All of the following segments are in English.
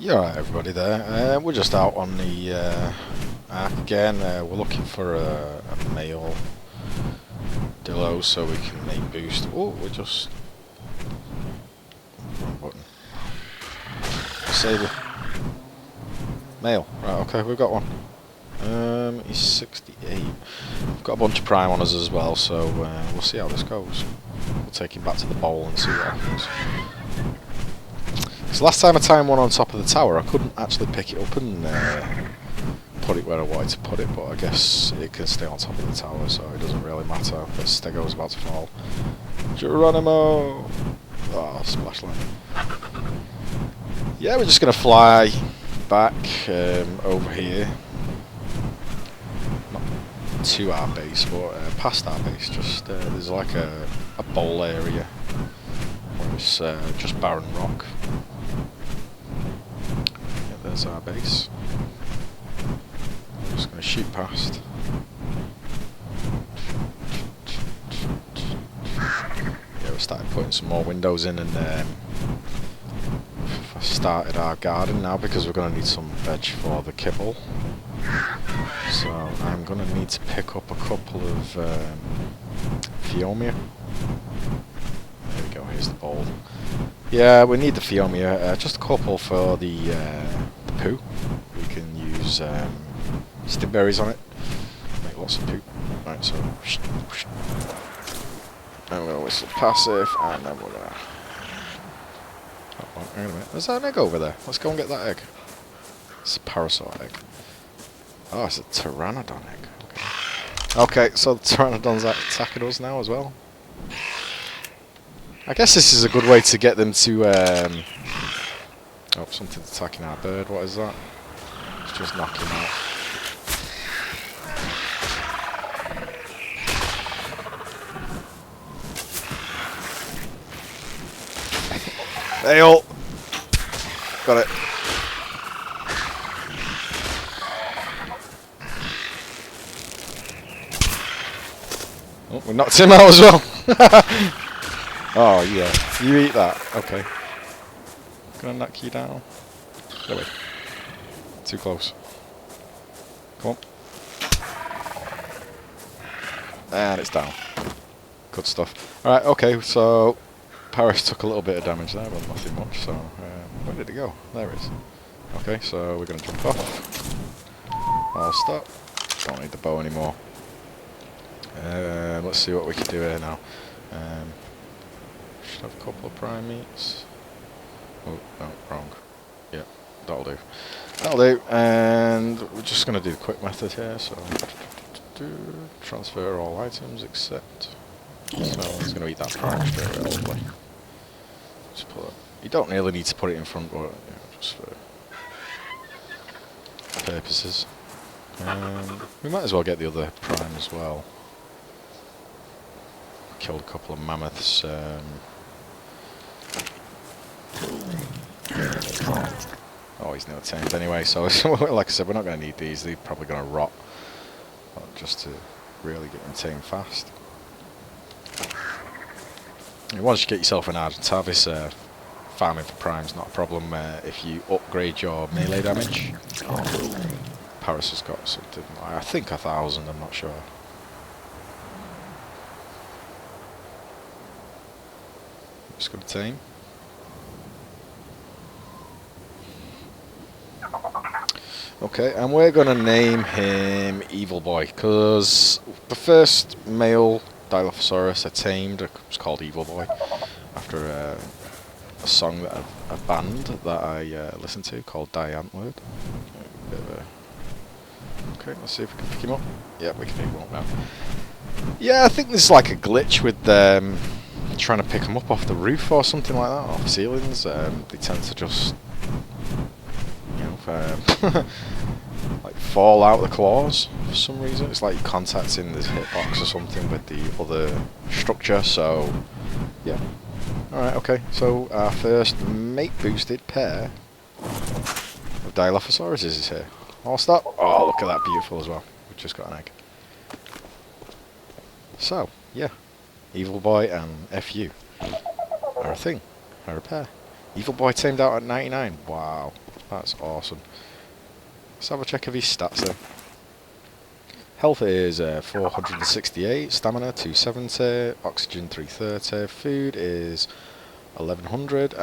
Yeah, alright, everybody there. We're just out on the arc again. We're looking for a male Dilo so we can make boost. Oh, we're just... Wrong button. Save it. Male. Right, okay, we've got one. He's 68. We've got a bunch of prime on us as well, so we'll see how this goes. We'll take him back to the bowl and see what happens. So last time I timed one on top of the tower, I couldn't actually pick it up and put it where I wanted to put it, but I guess it can stay on top of the tower, so it doesn't really matter. But Stego's about to fall. Geronimo! Oh, splash line. Yeah, we're just going to fly back over here. Not to our base, but past our base. Just there's like a bowl area where it's just barren rock. There's our base. I'm just going to shoot past. Yeah, we started putting some more windows in, and started our garden now because we're going to need some veg for the kibble. So I'm going to need to pick up a couple of Fiomia. There we go, here's the bowl. Yeah, we need the Fiomia, just a couple for the poo. We can use stimberries on it, make lots of poo. Right, so I'm going to whistle passive, and then we're going to... Oh, hang on a minute, there's an egg over there. Let's go and get that egg. It's a parasite egg. Oh, it's a pteranodon egg. Okay, so the pteranodon's attacking us now as well. I guess this is a good way to get them to... Oh, something's attacking our bird. What is that? Let's just knock him out. Hail! Got it. Oh, we knocked him out as well. Oh, yeah. You eat that. Okay. Gonna knock you down. Go away. Too close. Come on. And it's down. Good stuff. Alright, okay, so Paris took a little bit of damage there, but nothing much, so where did it go? There it is. Okay, so we're gonna jump off. I'll stop. Don't need the bow anymore. Let's see what we can do here now. Should have a couple of prime meats. Oh, no, wrong. Yeah, that'll do. That'll do, and we're just going to do the quick method here, so... Transfer all items except... So it's going to eat that prime straight away, lovely. Just put it... You don't really need to put it in front, but just for purposes. We might as well get the other prime as well. Killed a couple of mammoths. Oh, he's nearly tamed anyway, so like I said, we're not going to need these. They're probably going to rot. But just to really get them tamed fast. Once you get yourself an Ardent Harvest, farming for prime's not a problem if you upgrade your melee damage. Paris has got something, I think 1,000, I'm not sure. Just got a team. Okay, and we're going to name him Evil Boy, because the first male Dilophosaurus I tamed was called Evil Boy, after a song that a band that I listened to called Die Antwoord. Okay, let's see if we can pick him up. Yeah, we can pick him up now. Yeah, I think there's like a glitch with trying to pick them up off the roof or something like that, off ceilings. They tend to just, you know, like fall out of the claws for some reason. It's like you're contacting the hitbox or something with the other structure, so yeah. Alright, okay, so our first mate boosted pair of Dilophosaurus is here. I'll start. Oh, look at that, beautiful as well. We've just got an egg. So, yeah. Evil Boy and FU are a thing. Are a pair. Evil Boy tamed out at 99. Wow. That's awesome. Let's have a check of his stats then. Health is 468, stamina 270, oxygen 330, food is 1100,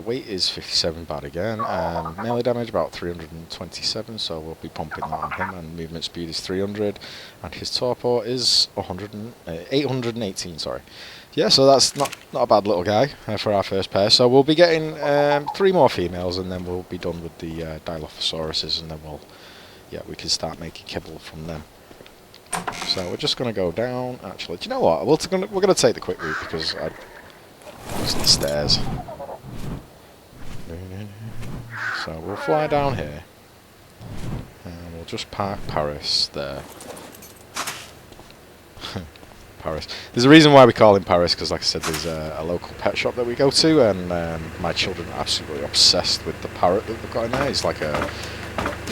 weight is 57 bad again, melee damage about 327, so we'll be pumping that on him, and movement speed is 300, and his torpor is 818, sorry. Yeah, so that's not a bad little guy for our first pair, so we'll be getting 3 more females, and then we'll be done with the Dilophosauruses, and then we can start making kibble from them. So we're just going to go down, actually. Do you know what? We're going to take the quick route because I was the stairs. So we'll fly down here. And we'll just park Paris there. Paris. There's a reason why we call him Paris, because like I said, there's a local pet shop that we go to, and my children are absolutely obsessed with the parrot that they've got in there. It's like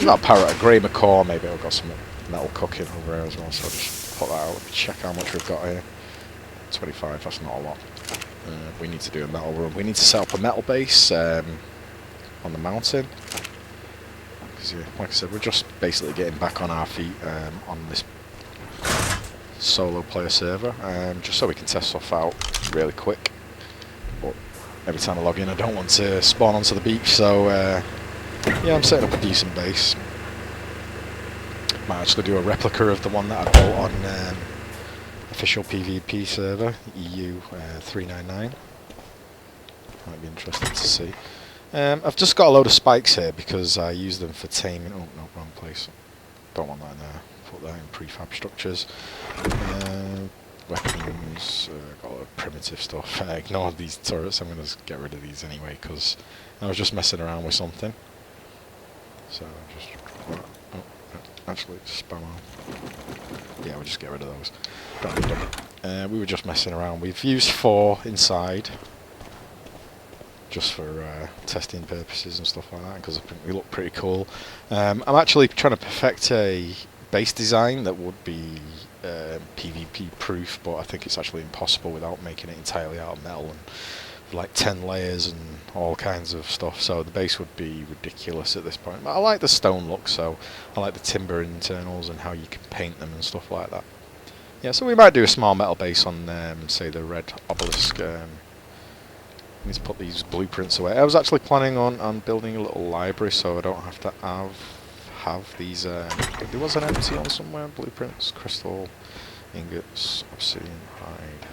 not a parrot, a grey macaw maybe. I've got some metal cooking over here as well, so I'll just put that out, check how much we've got here. 25, that's not a lot. We need to do a metal run. We need to set up a metal base on the mountain. Because, like I said, we're just basically getting back on our feet on this solo player server, just so we can test stuff out really quick. But every time I log in, I don't want to spawn onto the beach, so yeah, I'm setting up a decent base. Might actually do a replica of the one that I built on official PvP server, EU 399. Might be interesting to see. I've just got a load of spikes here because I use them for taming. Oh no, wrong place. Don't want that in there. Put that in prefab structures. Weapons, got a lot of primitive stuff. Ignore these turrets, I'm going to get rid of these anyway because I was just messing around with something. So just actually spam on. Yeah, we'll just get rid of those. Don't need them. We were just messing around. We've used 4 inside just for testing purposes and stuff like that because I think we look pretty cool. I'm actually trying to perfect a base design that would be PvP proof, but I think it's actually impossible without making it entirely out of metal and like 10 layers and all kinds of stuff, so the base would be ridiculous at this point. But I like the stone look, so I like the timber internals and how you can paint them and stuff like that. Yeah, so we might do a small metal base on say the red obelisk. Need to put these blueprints away. I was actually planning on building a little library so I don't have to have these there was an empty one somewhere. Blueprints, crystal, ingots, obsidian, hide,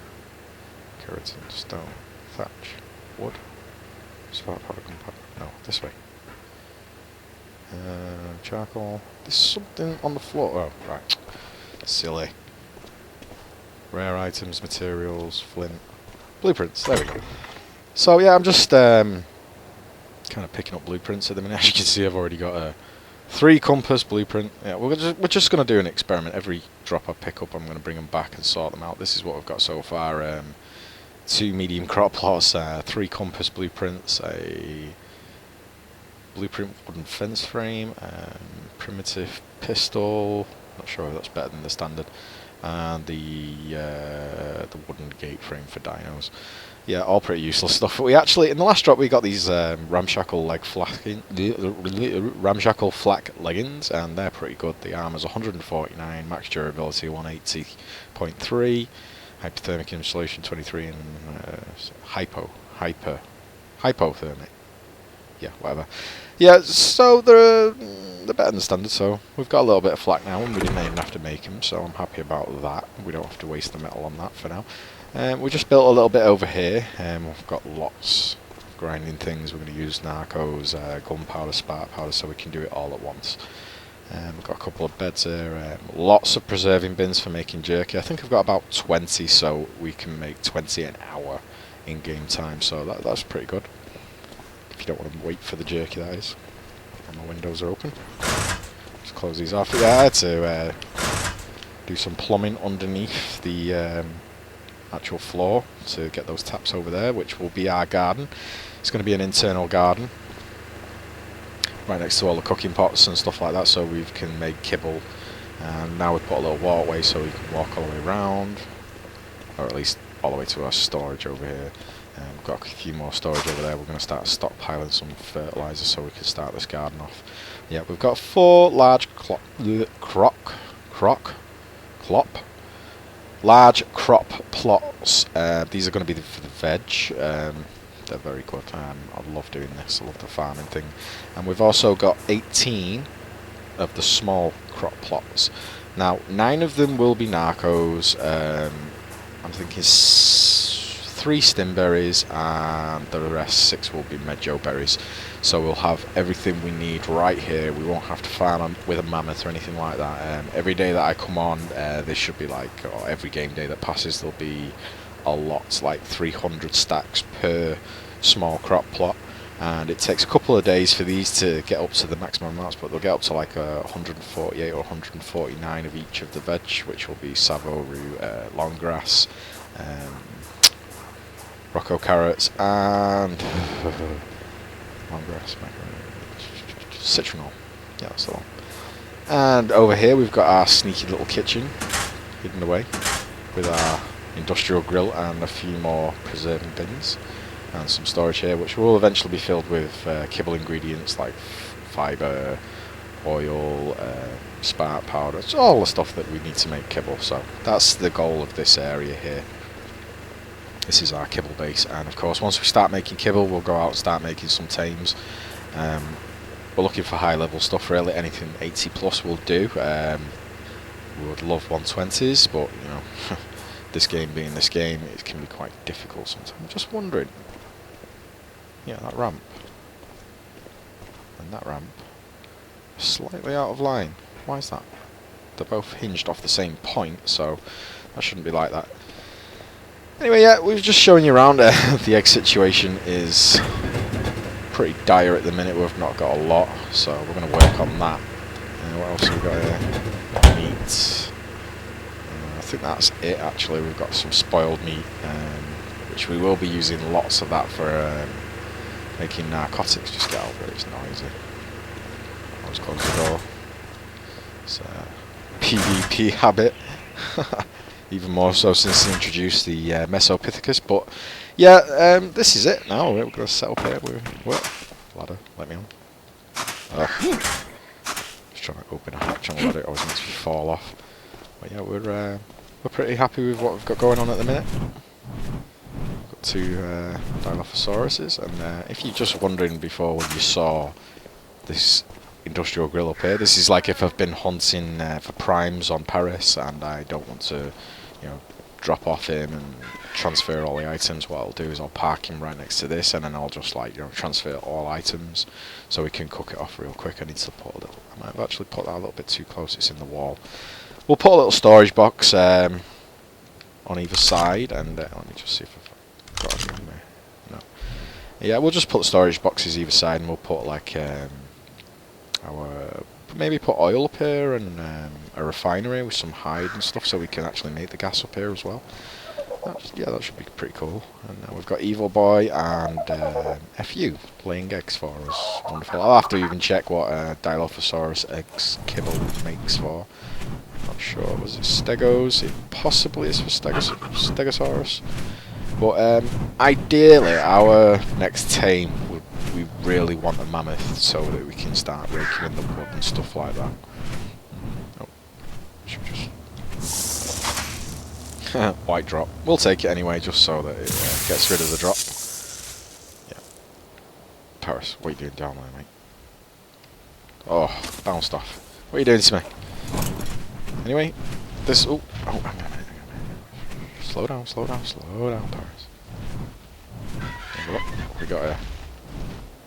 keratin, stone, thatch, wood, spark powder, gunpowder. No, this way. Charcoal. There's something on the floor. Oh, right. Silly. Rare items, materials, flint, blueprints. There we go. So yeah, I'm just kind of picking up blueprints at the minute. As you can see, I've already got a 3 compass blueprint. Yeah, we're just going to do an experiment. Every drop I pick up, I'm going to bring them back and sort them out. This is what we've got so far. 2 medium crop plots, 3 compass blueprints, a blueprint wooden fence frame, primitive pistol, not sure if that's better than the standard, and the wooden gate frame for dinos. Yeah, all pretty useless stuff. But we actually, in the last drop, we got these ramshackle flak leggings, and they're pretty good. The armor's 149, max durability 180.3. Hypothermic insulation 23 and hypothermic. Yeah, whatever. Yeah, so they're better than standard, so we've got a little bit of flak now, and we didn't even have to make them, so I'm happy about that. We don't have to waste the metal on that for now. We just built a little bit over here, we've got lots of grinding things. We're going to use narcos, gunpowder, spark powder, so we can do it all at once. We've got a couple of beds here, lots of preserving bins for making jerky. I think I've got about 20, so we can make 20 an hour in game time, so that's pretty good. If you don't want to wait for the jerky, that is. And my windows are open. Just close these off. Yeah, I had to do some plumbing underneath the actual floor to get those taps over there, which will be our garden. It's going to be an internal garden, right next to all the cooking pots and stuff like that, so we can make kibble. And now we've put a little walkway so we can walk all the way around, or at least all the way to our storage over here. We've got a few more storage over there. We're going to start stockpiling some fertiliser so we can start this garden off. Yeah, we've got 4 large large crop plots. These are going to be for the veg. They're very good. I love doing this. I love the farming thing. And we've also got 18 of the small crop plots. Now, 9 of them will be narcos. I'm thinking 3 stimberries, and the rest 6 will be medjo berries. So we'll have everything we need right here. We won't have to farm with a mammoth or anything like that. Every day that I come on, this should be like, or every game day that passes, there'll be a lot, like 300 stacks per small crop plot. And it takes a couple of days for these to get up to the maximum amounts, but they'll get up to like 148 or 149 of each of the veg, which will be savo, rue, long grass, rocco carrots, and long grass, citronal. Yeah, that's the one. And over here we've got our sneaky little kitchen hidden away with our industrial grill and a few more preserving bins. And some storage here, which will eventually be filled with kibble ingredients like fibre, oil, spark powder. It's all the stuff that we need to make kibble. So that's the goal of this area here. This is our kibble base, and of course once we start making kibble, we'll go out and start making some tames. We're looking for high level stuff really. Anything 80 plus will do. We would love 120s, but you know, this game being this game, it can be quite difficult sometimes. I'm just wondering. Yeah, that ramp and that ramp are slightly out of line. Why is that? They're both hinged off the same point, so that shouldn't be like that. Anyway, yeah, we're just showing you around. The egg situation is pretty dire at the minute. We've not got a lot, so we're going to work on that. What else have we got here? Meat. I think that's it actually. We've got some spoiled meat, which we will be using lots of that for making narcotics. Just get over it, it's noisy. Always close the door. It's a PvP habit. Even more so since they introduced the Mesopithecus. But yeah, this is it now. We're going to set up here. Ladder, let me on. Just trying to open a hatch on a ladder. It always makes me fall off. But yeah, we're pretty happy with what we've got going on at the minute. Got 2 Dilophosauruses, and if you're just wondering before when you saw this industrial grill up here, this is like if I've been hunting for primes on Paris and I don't want to, you know, drop off him and transfer all the items. What I'll do is I'll park him right next to this, and then I'll just like, you know, transfer all items so we can cook it off real quick. I need to put a little. I might have actually put that a little bit too close. It's in the wall. We'll put a little storage box on either side, and let me just see if I've got it in there. No. Yeah, we'll just put storage boxes either side, and we'll put like maybe put oil up here and a refinery with some hide and stuff, so we can actually make the gas up here as well. Yeah, that should be pretty cool. And now we've got Evil Boy and FU laying eggs for us. Wonderful. I'll have to even check what Dilophosaurus eggs kibble makes for. Not sure. Was it Stegos? It possibly is for Stegosaurus. But ideally, our next tame would, we really want a mammoth so that we can start raking in the wood and stuff like that. Oh, should just white drop. We'll take it anyway, just so that it gets rid of the drop. Yeah. Paris, what are you doing down there, mate? Oh, bounced off. What are you doing to me? Anyway, this. Oh, hang on a minute. Slow down, Paris. There we got a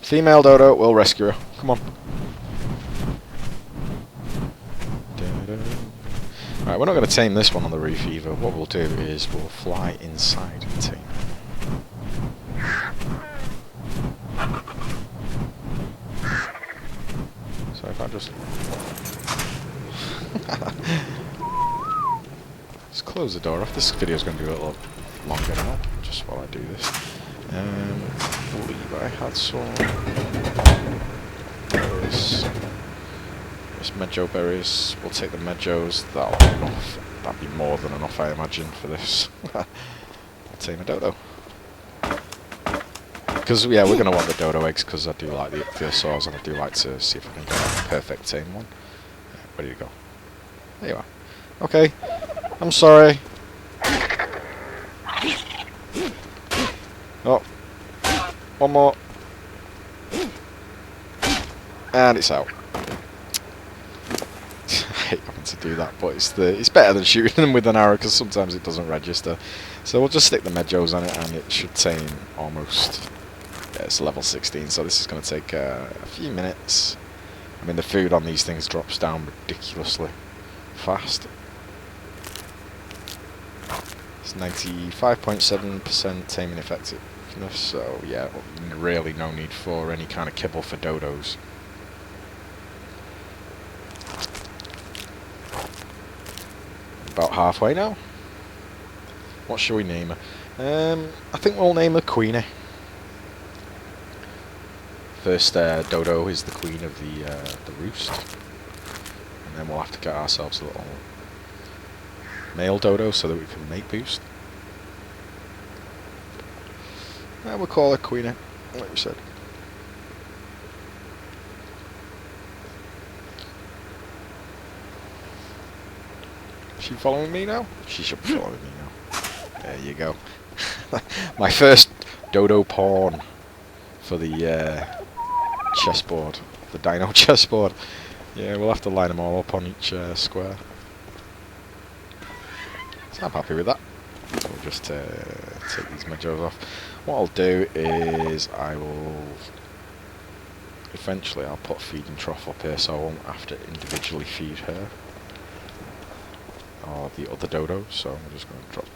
female Dodo. We'll rescue her. Come on. Right, we're not going to tame this one on the roof either. What we'll do is we'll fly inside and tame it. So if I just... Let's close the door off. This video's going to be a little longer now, just while I do this. I believe I had some... There's medjo berries. We'll take the medjos. That'll be enough. That'd be more than enough, I imagine, for this. I'll tame a Dodo. Because yeah, we're gonna want the dodo eggs because I do like the ichthyosaurs and I do like to see if I can get a perfect tame one. Yeah, ready to go. There you are. Okay, I'm sorry. Oh, one more, and it's out. I hate having to do that, but it's better than shooting them with an arrow because sometimes it doesn't register. So we'll just stick the medjos on it, and it should tame almost. Yeah, it's level 16, so this is going to take a few minutes. I mean, the food on these things drops down ridiculously fast. It's 95.7% taming effectiveness, so yeah, really no need for any kind of kibble for dodos. About halfway now. What shall we name her? I think we'll name her Queenie. First, Dodo is the queen of the roost, and then we'll have to get ourselves a little male Dodo so that we can mate boost. And we'll call her Queenie, like we said. Is she following me now? She should be following me now. There you go. My first Dodo pawn for the chessboard, the Dino chessboard. Yeah, we'll have to line them all up on each square. So I'm happy with that. So we'll just take these medjos off. What I'll do is eventually I'll put a feeding trough up here so I won't have to individually feed her or the other dodos. So I'm just going to drop.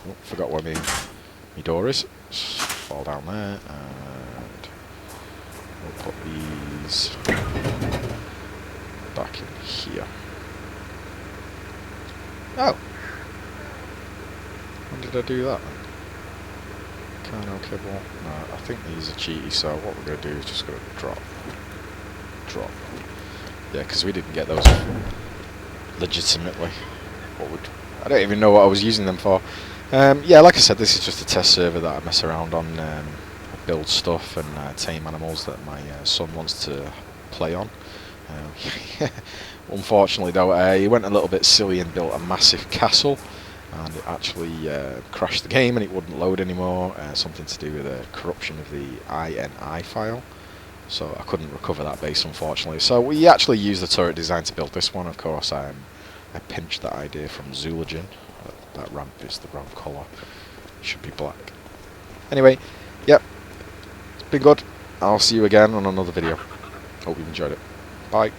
Oh, forgot where my door is. Just fall down there and we'll put these back in here. Oh! When did I do that then? Carno kibble. No, I think these are cheaty, so what we're going to do is just going to drop. Yeah, because we didn't get those legitimately. I don't even know what I was using them for. Yeah, like I said, this is just a test server that I mess around on. I build stuff and tame animals that my son wants to play on. Unfortunately though, he went a little bit silly and built a massive castle, and it actually crashed the game and it wouldn't load anymore. Something to do with the corruption of the INI file. So I couldn't recover that base, unfortunately. So we actually used the turret design to build this one. Of course, I pinched that idea from Zoologen. That ramp is the wrong colour. It should be black. Anyway, yep. It's been good. I'll see you again on another video. Hope you've enjoyed it. Bye.